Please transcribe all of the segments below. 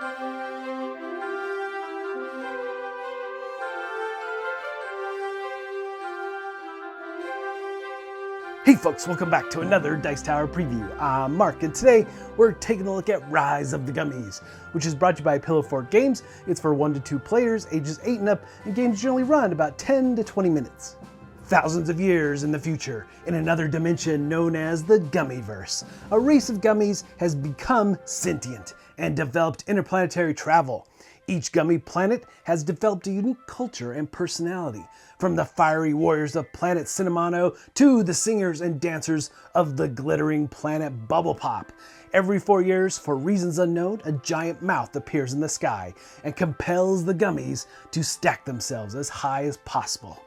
Hey folks, welcome back to another Dice Tower preview. I'm Mark, and today we're taking a look at Rise of the Gummies, which is brought to you by Pillow Fort Games. It's for 1 to 2 players, ages 8 and up, and games generally run about 10 to 20 minutes. Thousands of years in the future, in another dimension known as the Gummyverse, a race of gummies has become sentient and developed interplanetary travel. Each gummy planet has developed a unique culture and personality, from the fiery warriors of planet Cinnamano to the singers and dancers of the glittering planet Bubble Pop. Every 4 years, for reasons unknown, a giant mouth appears in the sky and compels the gummies to stack themselves as high as possible.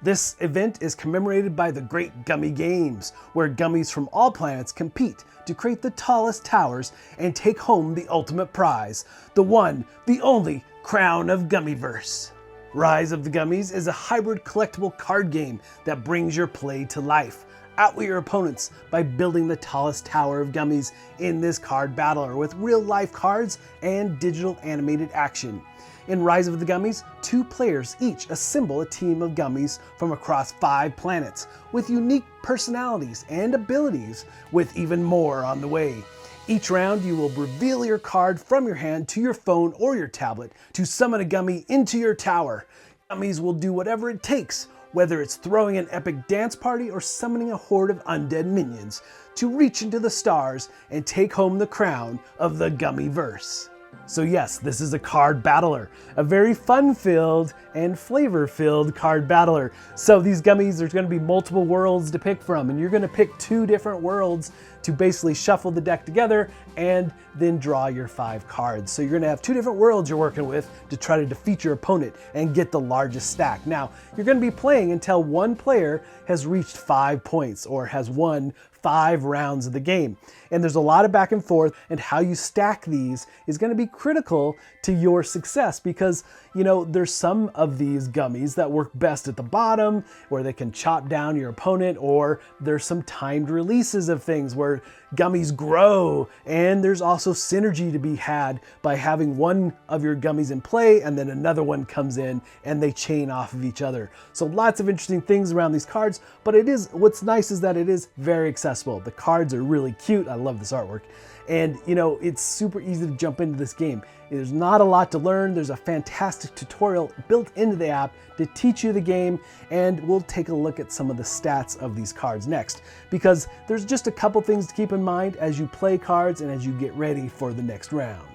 This event is commemorated by the Great Gummy Games, where gummies from all planets compete to create the tallest towers and take home the ultimate prize, the one, the only crown of Gummyverse. Rise of the Gummies is a hybrid collectible card game that brings your play to life. Outwit your opponents by building the tallest tower of gummies in this card battler with real-life cards and digital animated action. In Rise of the Gummies, 2 players each assemble a team of gummies from across 5 planets with unique personalities and abilities, with even more on the way. Each round, you will reveal your card from your hand to your phone or your tablet to summon a gummy into your tower. Gummies will do whatever it takes, whether it's throwing an epic dance party or summoning a horde of undead minions, to reach into the stars and take home the crown of the Gummyverse. So yes, this is a card battler, a very fun-filled and flavor-filled card battler. So these gummies, there's going to be multiple worlds to pick from, and you're going to pick 2 different worlds to basically shuffle the deck together and then draw your 5 cards. So you're going to have 2 different worlds you're working with to try to defeat your opponent and get the largest stack. Now, you're going to be playing until one player has reached 5 points or has won 5 rounds of the game. And there's a lot of back and forth, and how you stack these is going to be critical to your success, because there's some of these gummies that work best at the bottom where they can chop down your opponent, or there's some timed releases of things where gummies grow, and there's also synergy to be had by having one of your gummies in play and then another one comes in and they chain off of each other. So lots of interesting things around these cards, but what's nice is that it is very accessible. The cards are really cute. I love this artwork. And it's super easy to jump into this game. There's not a lot to learn. There's a fantastic tutorial built into the app to teach you the game, and we'll take a look at some of the stats of these cards next, because there's just a couple things to keep in mind as you play cards and as you get ready for the next round.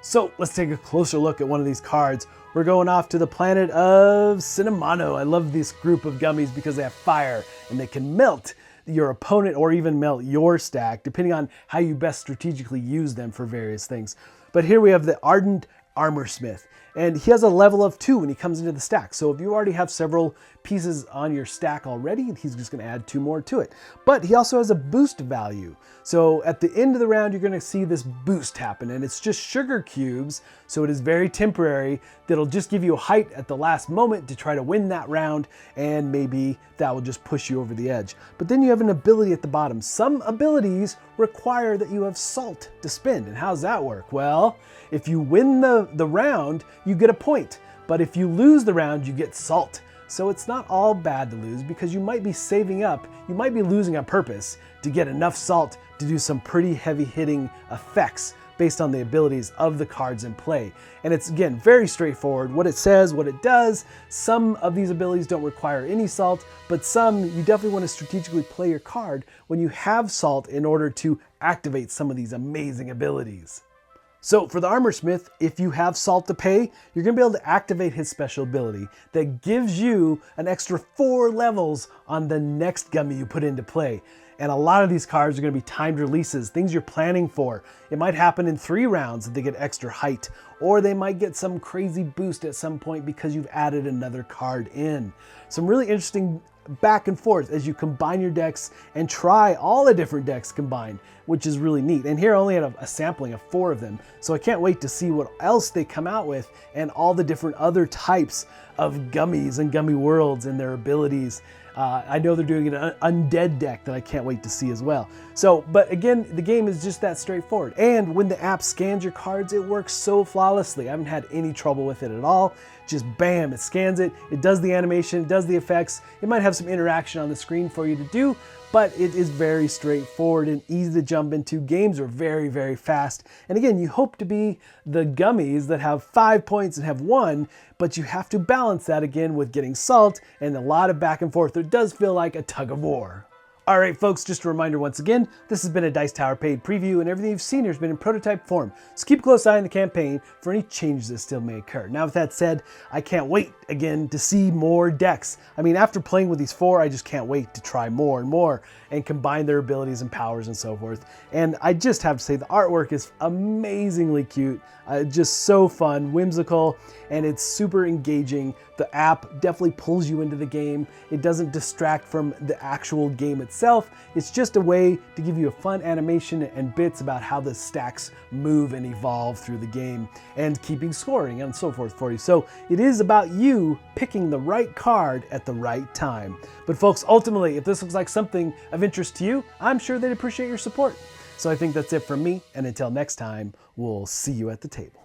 So let's take a closer look at one of these cards. We're going off to the planet of Cinnamano. I love this group of gummies because they have fire and they can melt your opponent or even melt your stack, depending on how you best strategically use them for various things. But here we have the Ardent Armorsmith, and he has a level of 2 when he comes into the stack. So if you already have several pieces on your stack already, he's just going to add 2 more to it. But he also has a boost value. So at the end of the round, you're going to see this boost happen, and it's just sugar cubes. So it is very temporary. That'll just give you a height at the last moment to try to win that round, and maybe that will just push you over the edge. But then you have an ability at the bottom. Some abilities require that you have salt to spend. And how does that work? Well, if you win the round, you get a point. But if you lose the round, you get salt. So it's not all bad to lose, because you might be saving up, you might be losing on purpose to get enough salt to do some pretty heavy hitting effects based on the abilities of the cards in play. And it's, again, very straightforward. What it says, what it does. Some of these abilities don't require any salt, but some you definitely want to strategically play your card when you have salt in order to activate some of these amazing abilities. So for the Armorsmith, if you have salt to pay, you're going to be able to activate his special ability that gives you an extra 4 levels on the next gummy you put into play. And a lot of these cards are going to be timed releases, things you're planning for. It might happen in 3 rounds that they get extra height, or they might get some crazy boost at some point because you've added another card in. Some really interesting back and forth as you combine your decks and try all the different decks combined, which is really neat. And here I only had a sampling of 4 of them, so I can't wait to see what else they come out with and all the different other types of gummies and gummy worlds and their abilities. I know they're doing an undead deck that I can't wait to see as well. So, but again, the game is just that straightforward. And when the app scans your cards, it works so flawlessly. I haven't had any trouble with it at all. Just bam, it scans it, it does the animation, it does the effects. It might have some interaction on the screen for you to do, but it is very straightforward and easy to jump into. Games are very, very fast. And again, you hope to be the Gummies that have 5 points and have 1, but you have to balance that again with getting salt and a lot of back and forth. It does feel like a tug of war. All right, folks, just a reminder once again, this has been a Dice Tower paid preview, and everything you've seen here has been in prototype form. So keep a close eye on the campaign for any changes that still may occur. Now, with that said, I can't wait again to see more decks. I mean, after playing with these 4, I just can't wait to try more and more and combine their abilities and powers and so forth. And I just have to say the artwork is amazingly cute, just so fun, whimsical, and it's super engaging. The app definitely pulls you into the game. It doesn't distract from the actual game itself. It's just a way to give you a fun animation and bits about how the stacks move and evolve through the game and keeping scoring and so forth for you. So it is about you picking the right card at the right time. But folks, ultimately, if this looks like something of interest to you, I'm sure they'd appreciate your support. So I think that's it from me, and until next time, we'll see you at the table.